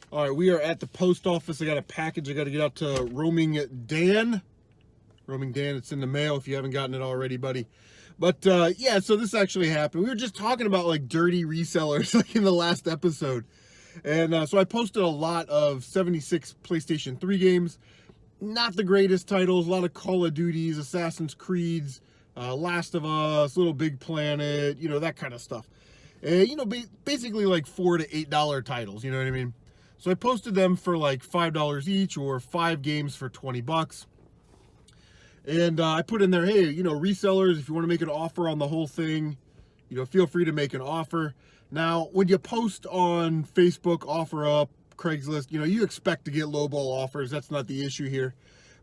All right, we are at the post office. I got a package I got to get out to Roaming Dan. Roaming Dan, it's in the mail if you haven't gotten it already, buddy. But yeah, so this actually happened. We were just talking about like dirty resellers like in the last episode. And so I posted a lot of 76 PlayStation 3 games. Not the greatest titles, a lot of Call of Duties, Assassin's Creeds, Last of Us, Little Big Planet, you know, that kind of stuff. You know, basically like $4 to $8 titles, you know what I mean? So I posted them for like $5 each, or 5 games for 20 bucks. And I put in there, hey, you know, resellers, if you want to make an offer on the whole thing, you know, feel free to make an offer. Now, when you post on Facebook, OfferUp, Craigslist, you know, you expect to get lowball offers. That's not the issue here.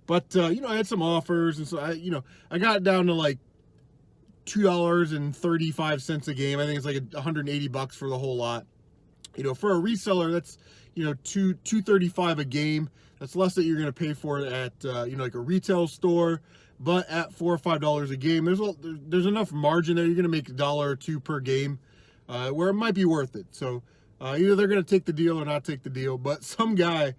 But, you know, I had some offers. And so, I got it down to like $2.35 a game. I think it's like $180 for the whole lot. You know, for a reseller, that's, you know, $2.35 a game. That's less that you're going to pay for it at, you know, like a retail store. But at $4 or $5 a game, there's enough margin there. You're going to make $1 or $2 per game, where it might be worth it. So either they're going to take the deal or not take the deal. But some guy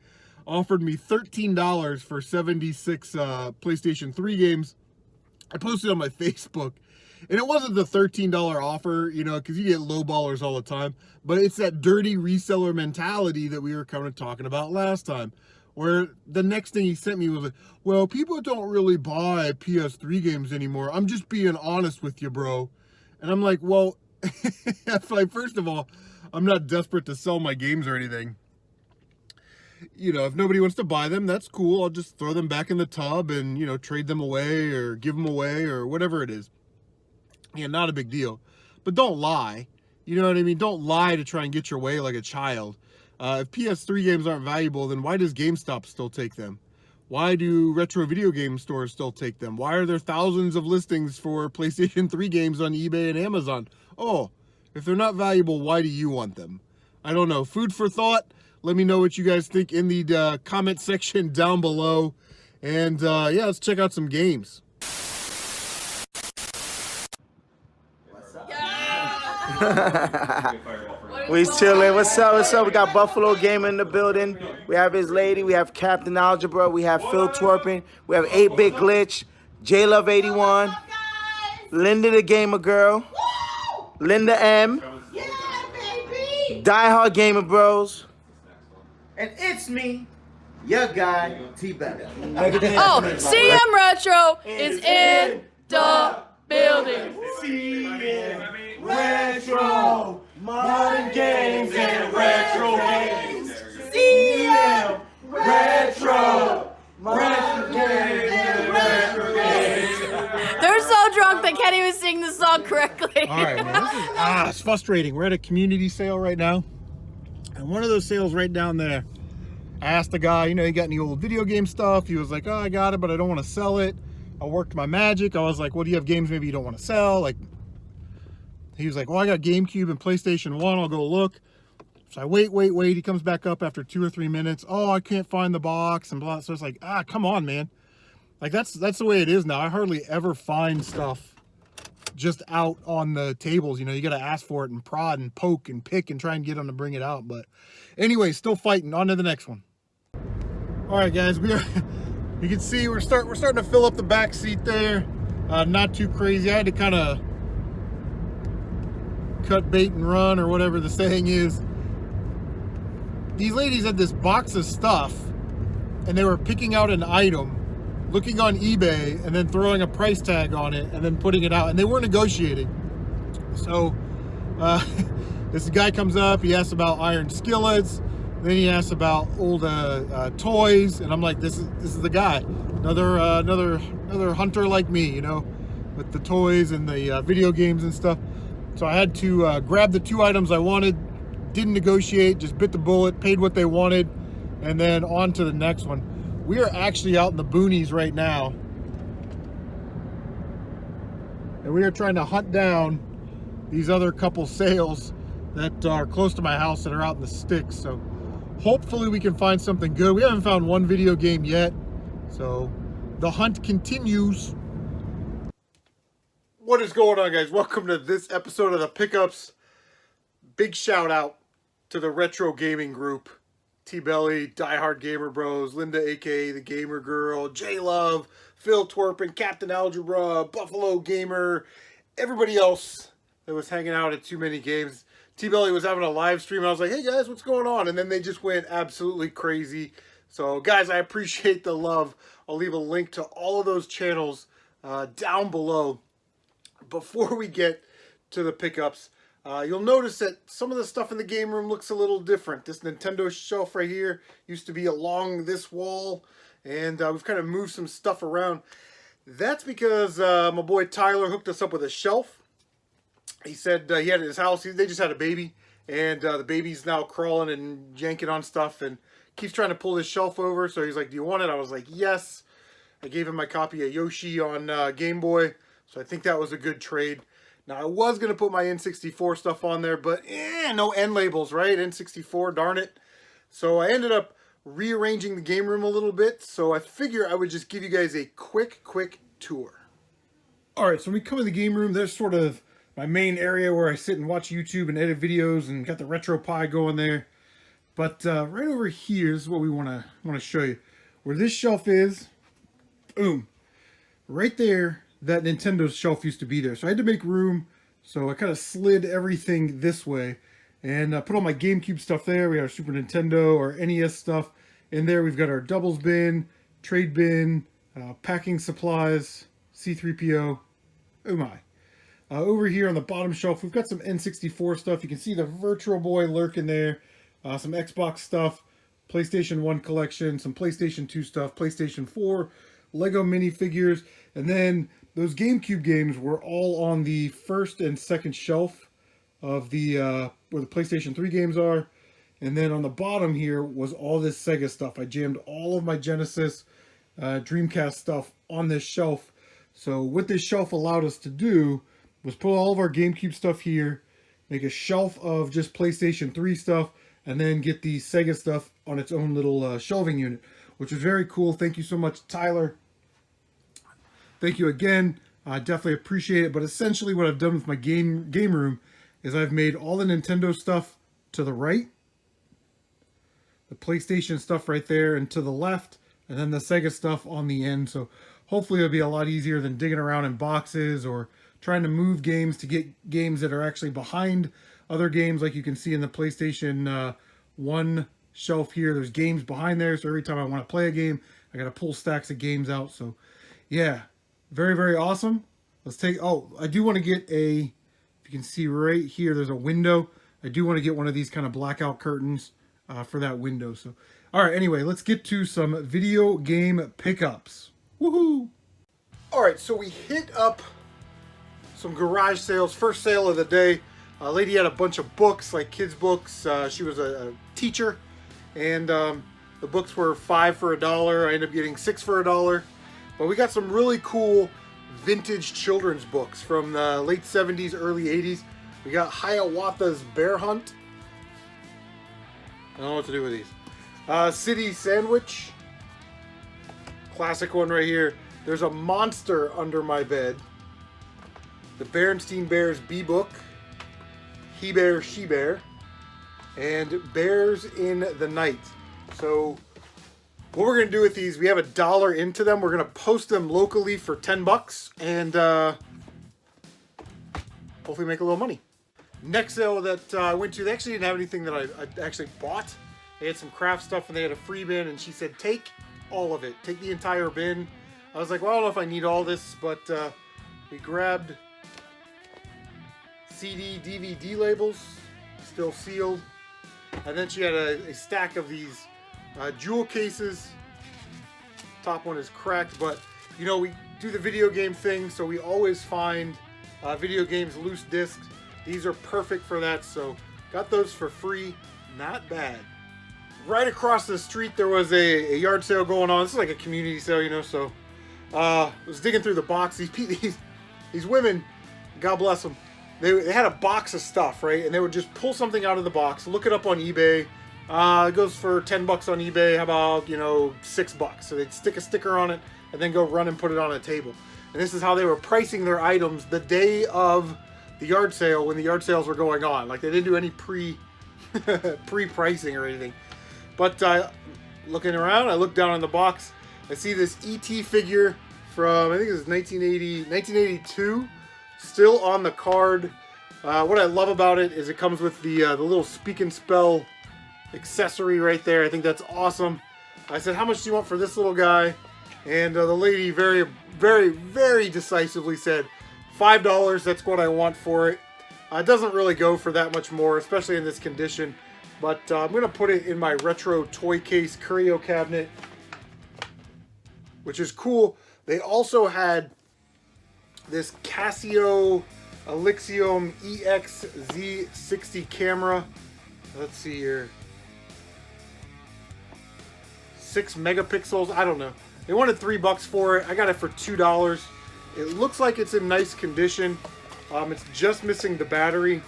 offered me $13 for 76 PlayStation 3 games. I posted on my Facebook. And it wasn't the $13 offer, you know, because you get lowballers all the time. But it's that dirty reseller mentality that we were kind of talking about last time. Where the next thing he sent me was like, well, people don't really buy PS3 games anymore. I'm just being honest with you, bro. And I'm like, well, like, first of all, I'm not desperate to sell my games or anything. You know, if nobody wants to buy them, that's cool. I'll just throw them back in the tub and, you know, trade them away or give them away or whatever it is. Yeah, not a big deal. But don't lie. You know what I mean? Don't lie to try and get your way like a child. If PS3 games aren't valuable, then why does GameStop still take them? Why do retro video game stores still take them? Why are there thousands of listings for PlayStation 3 games on eBay and Amazon? Oh, if they're not valuable, why do you want them? I don't know. Food for thought. Let me know what you guys think in the comment section down below. And yeah, let's check out some games. We chilling. What's up? What's up? We got Buffalo Gamer in the building. We have his lady. We have Captain Algebra. We have Phil Twerpin. We have 8-Bit Glitch. J Love 81. Linda the Gamer Girl. Linda M. Die Hard Gamer Bros. And it's me, your guy, TBelly. Oh, CM Retro is in the building. CM Retro. Modern games and retro games. CM Retro. Modern games and retro games. They're so drunk they can't even sing the song correctly. All right, man. It's frustrating. We're at a community sale right now. And one of those sales right down there, I asked the guy, you know, you got any old video game stuff? He was like, oh, I got it, but I don't want to sell it. I worked my magic. I was like, well, do you have games maybe you don't want to sell? Like, he was like, well, I got GameCube and PlayStation 1. I'll go look. So I wait. He comes back up after 2 or 3 minutes. Oh, I can't find the box and blah. So it's like, come on, man. Like, that's the way it is now. I hardly ever find stuff just out on the tables. You know, you got to ask for it and prod and poke and pick and try and get them to bring it out. But anyway, still fighting. On to the next one. All right, guys. You can see we're starting to fill up the back seat there. Not too crazy. I had to kind of cut bait and run, or whatever the saying is. These ladies had this box of stuff and they were picking out an item, looking on eBay, and then throwing a price tag on it and then putting it out, and they weren't negotiating. So this guy comes up, he asks about iron skillets, then he asks about old toys, and I'm like, this is the guy, another hunter like me, you know, with the toys and the video games and stuff. So I had to grab the 2 items I wanted, didn't negotiate, just bit the bullet, paid what they wanted, and then on to the next one. We are actually out in the boonies right now, and we are trying to hunt down these other couple sales that are close to my house that are out in the sticks. So hopefully we can find something good. We haven't found one video game yet, so the hunt continues. What is going on, guys? Welcome to this episode of the Pickups. Big shout out to the Retro Gaming Group. TBelly, Diehard Gamer Bros, Linda A.K.A. the Gamer Girl, J Love, Phil Twerpin, Captain Algebra, Buffalo Gamer, everybody else that was hanging out at Too Many Games. TBelly was having a live stream, and I was like, hey guys, what's going on? And then they just went absolutely crazy. So guys, I appreciate the love. I'll leave a link to all of those channels down below. Before we get to the pickups, you'll notice that some of the stuff in the game room looks a little different. This Nintendo shelf right here used to be along this wall, and we've kind of moved some stuff around. That's because my boy Tyler hooked us up with a shelf. He said he had it at his house. They just had a baby, and the baby's now crawling and yanking on stuff and keeps trying to pull this shelf over. So he's like, do you want it? I was like, yes. I gave him my copy of Yoshi on Game Boy, so I think that was a good trade. Now, I was going to put my N64 stuff on there, but no N labels, right? N64, darn it. So I ended up rearranging the game room a little bit, so I figure I would just give you guys a quick tour. All right, so when we come in the game room, there's sort of my main area where I sit and watch YouTube and edit videos, and got the RetroPie going there. But right over here is what we want to show you. Where this shelf is, boom, right there, that Nintendo shelf used to be there. So I had to make room, so I kind of slid everything this way and put all my GameCube stuff there. We have our Super Nintendo, our NES stuff in there. We've got our doubles bin, trade bin, packing supplies, C3PO, oh my. Over here on the bottom shelf, we've got some N64 stuff. You can see the Virtual Boy lurking there. Some Xbox stuff, PlayStation 1 collection, some PlayStation 2 stuff, PlayStation 4, Lego minifigures, and then those GameCube games were all on the first and second shelf of the where the PlayStation 3 games are. And then on the bottom here was all this Sega stuff. I jammed all of my Genesis, Dreamcast stuff on this shelf. So what this shelf allowed us to do was put all of our GameCube stuff here, make a shelf of just PlayStation 3 stuff, and then get the Sega stuff on its own little shelving unit, which was very cool. Thank you so much, Tyler. Thank you again. I definitely appreciate it. But essentially what I've done with my game room is I've made all the Nintendo stuff to the right, the PlayStation stuff right there and to the left, and then the Sega stuff on the end. So hopefully it'll be a lot easier than digging around in boxes or trying to move games to get games that are actually behind other games. Like you can see in the PlayStation 1 shelf here, there's games behind there. So every time I want to play a game, I got to pull stacks of games out. So yeah, very awesome. Let's take, oh, I do want to get a, if you can see right here, there's a window. I do want to get one of these kind of blackout curtains for that window. So, all right, anyway, let's get to some video game pickups. Woohoo! All right, so we hit up some garage sales. First sale of the day. A lady had a bunch of books, like kids books. She was a teacher, and the books were $5 for $1. I ended up getting $6 for $1. But we got some really cool vintage children's books from the late 70s, early 80s. We got Hiawatha's Bear Hunt. I don't know what to do with these. City Sandwich. Classic one right here. There's a monster under my bed. The Berenstain Bears B-Book. He Bear, She Bear. And Bears in the Night. So what we're going to do with these, we have $1 into them. We're going to post them locally for 10 bucks and hopefully make a little money. Next sale that I went to, they actually didn't have anything that I actually bought. They had some craft stuff and they had a free bin, and she said, take all of it. Take the entire bin. I was like, well, I don't know if I need all this, but we grabbed CD, DVD labels, still sealed. And then she had a stack of these jewel cases. Top one is cracked, but you know, we do the video game thing, so we always find video games loose discs. These are perfect for that, so got those for free. Not bad. Right across the street there was a yard sale going on. This is like a community sale, you know, so was digging through the box. These women, God bless them, they had a box of stuff, right? And they would just pull something out of the box, look it up on eBay. It goes for 10 bucks on eBay. How about, you know, $6? So they'd stick a sticker on it and then go run and put it on a table. And this is how they were pricing their items the day of the yard sale, when the yard sales were going on. Like, they didn't do any pre-pricing or anything. But looking around, I look down on the box. I see this E.T. figure from, I think it was 1982, still on the card. What I love about it is it comes with the little speak and spell accessory right there. I think that's awesome. I said, how much do you want for this little guy? And the lady very, very, very decisively said, $5, that's what I want for it. It doesn't really go for that much more, especially in this condition. But I'm going to put it in my retro toy case curio cabinet, which is cool. They also had this Casio Elyxium EXZ60 camera. Let's see here. 6 megapixels. I don't know. They wanted $3 for it. I got it for $2. It looks like it's in nice condition. It's just missing the battery.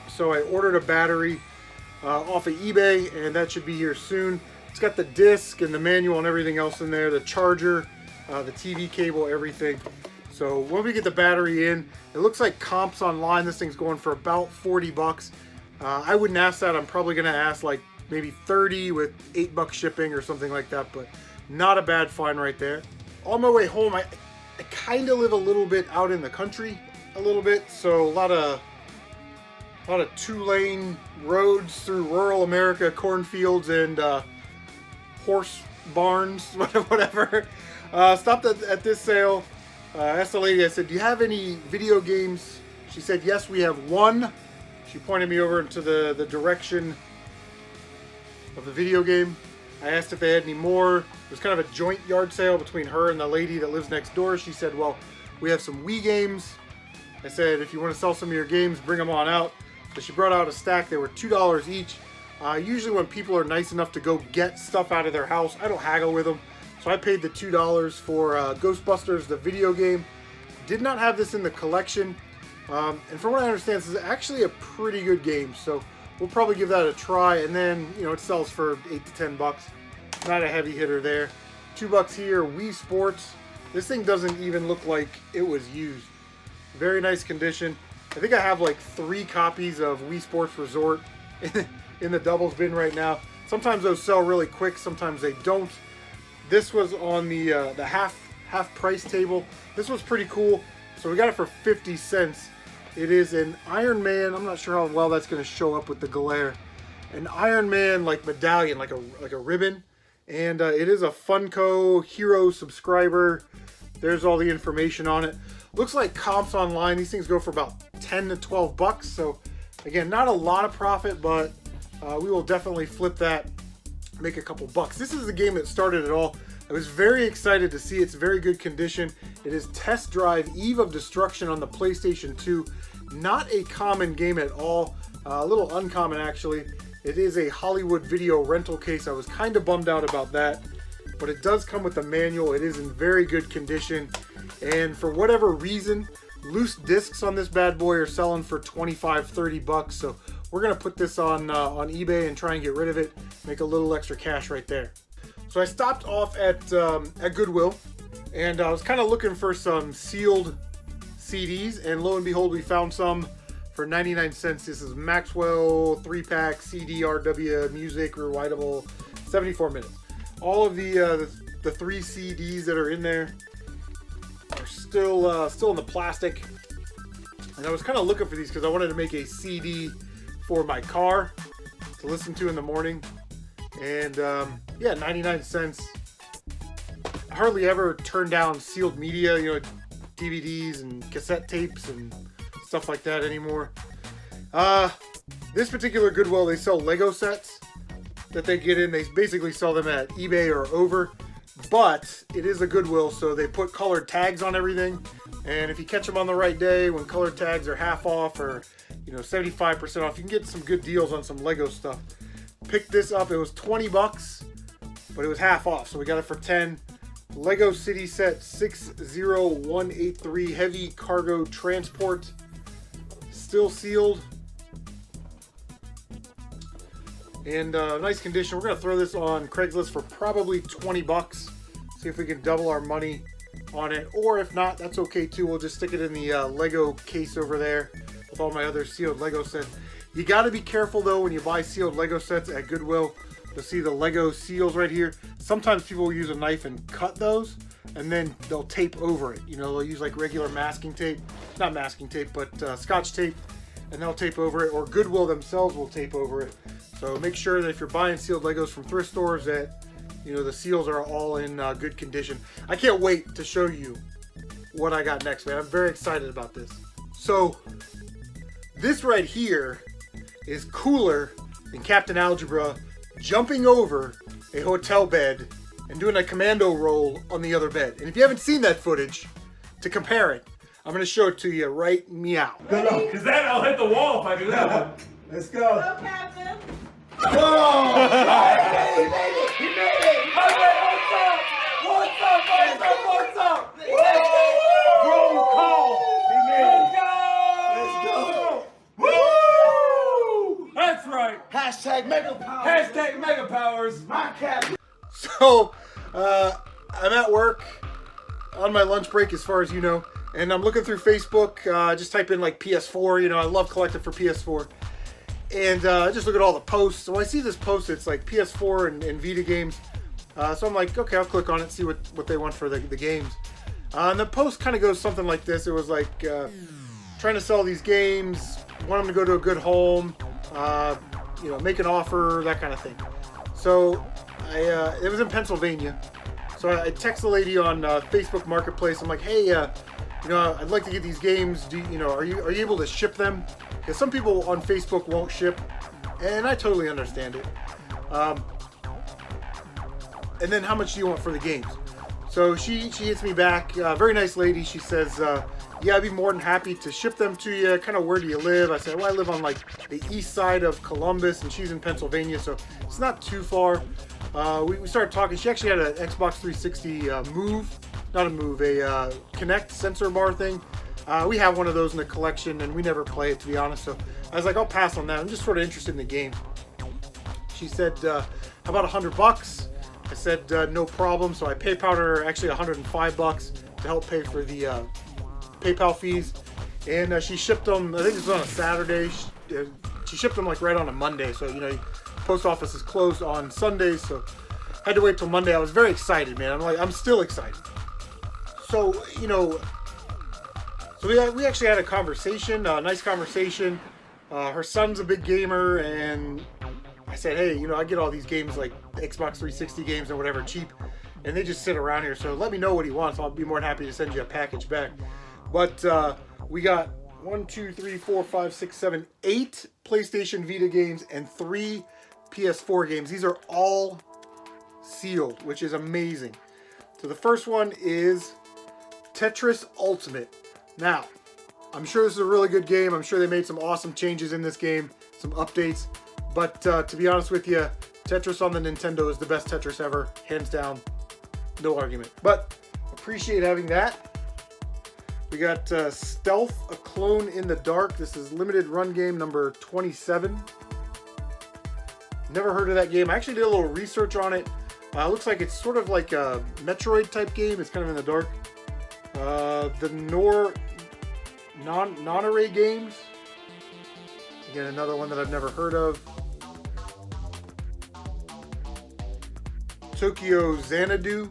So I ordered a battery off of eBay, and that should be here soon. It's got the disc and the manual and everything else in there, the charger, the TV cable, everything. So when we get the battery in, it looks like comps online, this thing's going for about $40. I wouldn't ask that. I'm probably going to ask like maybe 30 with $8 shipping or something like that, but not a bad find right there. On my way home, I kind of live a little bit out in the country, a little bit, so a lot of 2-lane roads through rural America, cornfields and horse barns, whatever. Stopped at this sale. Asked the lady, I said, do you have any video games? She said, yes, we have one. She pointed me over into the direction of the video game. I asked if they had any more. It was kind of a joint yard sale between her and the lady that lives next door. She said, well, we have some Wii games. I said, if you want to sell some of your games, bring them on out. So she brought out a stack. They were $2 each. Usually when people are nice enough to go get stuff out of their house, I don't haggle with them. So I paid the $2 for Ghostbusters, the video game. Did not have this in the collection. And from what I understand, this is actually a pretty good game. So we'll probably give that a try. And then, you know, it sells for $8 to $10. Not a heavy hitter there. $2 here, Wii Sports. This thing doesn't even look like it was used. Very nice condition. I think I have like 3 copies of Wii Sports Resort in the doubles bin right now. Sometimes those sell really quick, sometimes they don't. This was on the half price table. This was pretty cool. So we got it for 50 cents. It is an Iron Man. I'm not sure how well that's going to show up with the glare. An Iron Man like medallion, like a ribbon. And it is a Funko Hero subscriber. There's all the information on it. Looks like comps online, these things go for about 10 to 12 bucks. So again, not a lot of profit, but we will definitely flip that, make a couple bucks. This is the game that started it all. I was very excited to see it's very good condition. It is Test Drive Eve of Destruction on the PlayStation 2. Not a common game at all, a little uncommon actually. It is a Hollywood video rental case. I was kind of bummed out about that, but it does come with a manual. It is in very good condition. And for whatever reason, loose discs on this bad boy are selling for 25, 30 bucks. So we're going to put this on eBay and try and get rid of it. Make a little extra cash right there. So I stopped off at Goodwill, and I was kind of looking for some sealed CDs. And lo and behold, we found some for 99 cents. This is Maxwell 3-pack CD RW music rewindable 74 minutes. All of the 3 CDs that are in there are still in the plastic, and I was kind of looking for these because I wanted to make a CD for my car to listen to in the morning. And yeah, 99 cents. I hardly ever turn down sealed media, you know, DVDs and cassette tapes and stuff like that anymore. This particular Goodwill, they sell Lego sets that they get in. They basically sell them at eBay or over. But it is a Goodwill, so they put colored tags on everything. And if you catch them on the right day, when colored tags are half off or, you know, 75% off, you can get some good deals on some Lego stuff. Picked this up. It was 20 bucks, but it was half off, so we got it for 10. Lego City Set 60183 Heavy Cargo Transport. Still sealed. And nice condition. We're going to throw this on Craigslist for probably 20 bucks. See if we can double our money on it. Or if not, that's okay too. We'll just stick it in the Lego case over there with all my other sealed Lego sets. You got to be careful though when you buy sealed Lego sets at Goodwill. You'll see the Lego seals right here. Sometimes people will use a knife and cut those, and then they'll tape over it. You know, they'll use like regular masking tape, not masking tape, but Scotch tape, and they'll tape over it, or Goodwill themselves will tape over it. So make sure that if you're buying sealed Legos from thrift stores that, you know, the seals are all in good condition. I can't wait to show you what I got next, man. I'm very excited about this. So this right here is cooler than Captain Algebra jumping over a hotel bed and doing a commando roll on the other bed. And if you haven't seen that footage, to compare it, I'm gonna show it to you right meow. Good luck. Because then I'll hit the wall if I do that one. Let's go. Go, Captain. Whoa! He made it! He made it! What's up? Roll call. He made it. Let's go. Woo! That's right. Hashtag Mega Power. Hashtag Mega Powers. My captain. So I'm at work on my lunch break, as far as you know, and I'm looking through Facebook. Just type in like PS4. You know, I love collecting for PS4. And I just look at all the posts. So when I see this post, it's like PS4 and Vita games. So I'm like, okay, I'll click on it, see what they want for the games. And the post kind of goes something like this. It was like trying to sell these games, want them to go to a good home, you know, make an offer, that kind of thing. So it was in Pennsylvania. So I text the lady on Facebook Marketplace. I'm like, hey, you know, I'd like to get these games. Are you able to ship them? Because some people on Facebook won't ship, and I totally understand it. And then how much do you want for the games? So she hits me back. Very nice lady. She says, yeah, I'd be more than happy to ship them to you. Kind of, where do you live? I said, well, I live on like the east side of Columbus, and she's in Pennsylvania, so it's not too far. We started talking. She actually had an Xbox 360 a Kinect sensor bar thing. We have one of those in the collection, and we never play it, to be honest. So I was like, I'll pass on that. I'm just sort of interested in the game. She said, how about $100? I said, no problem. So I PayPal'd her actually $105 to help pay for the PayPal fees. And she shipped them, I think it was on a Saturday. She shipped them like right on a Monday. So, you know, post office is closed on Sundays. So I had to wait till Monday. I was very excited, man. I'm still excited. So, you know, so we actually had a conversation, a nice conversation. Her son's a big gamer, and I said, hey, you know, I get all these games like Xbox 360 games or whatever cheap, and they just sit around here. So let me know what he wants. I'll be more than happy to send you a package back. But we got 1, 2, 3, 4, 5, 6, 7, 8 PlayStation Vita games and 3 PS4 games. These are all sealed, which is amazing. So the first one is Tetris Ultimate. Now, I'm sure this is a really good game. I'm sure they made some awesome changes in this game, some updates. But to be honest with you, Tetris on the Nintendo is the best Tetris ever, hands down, no argument. But appreciate having that. We got Stealth, A Clone in the Dark. This is limited run game number 27. Never heard of that game. I actually did a little research on it. Looks like it's sort of like a Metroid type game. It's kind of in the dark. The Non-Array games. Again, another one that I've never heard of. Tokyo Xanadu.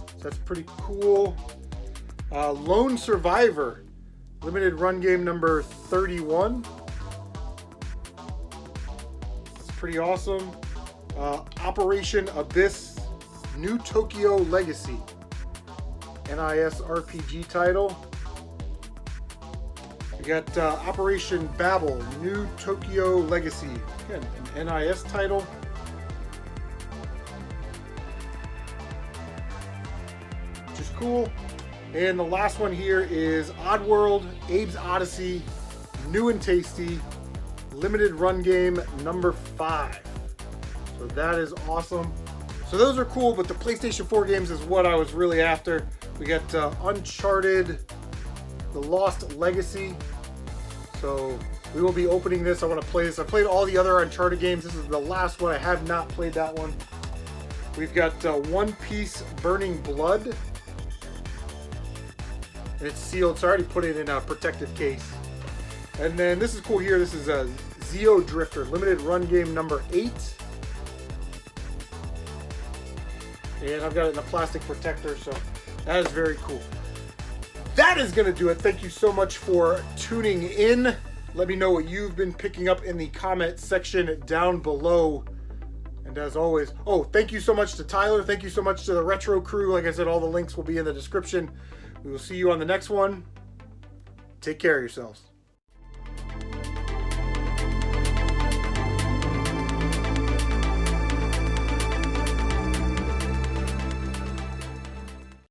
So that's pretty cool. Lone Survivor. Limited run game number 31. That's pretty awesome. Operation Abyss. New Tokyo Legacy. NIS RPG title. We got Operation Babel, New Tokyo Legacy. Again, an NIS title. Which is cool. And the last one here is Oddworld, Abe's Odyssey, New and Tasty, limited run game number 5. So that is awesome. So those are cool, but the PlayStation 4 games is what I was really after. We got Uncharted, The Lost Legacy. So we will be opening this. I want to play this. I played all the other Uncharted games. This is the last one. I have not played that one. We've got One Piece Burning Blood. And it's sealed, so I already put it in a protective case. And then this is cool here. This is Zeo Drifter, limited run game number 8. And I've got it in a plastic protector, so that is very cool. That is going to do it. Thank you so much for tuning in. Let me know what you've been picking up in the comment section down below. And as always, oh, thank you so much to Tyler. Thank you so much to the Retro crew. Like I said, all the links will be in the description. We will see you on the next one. Take care of yourselves.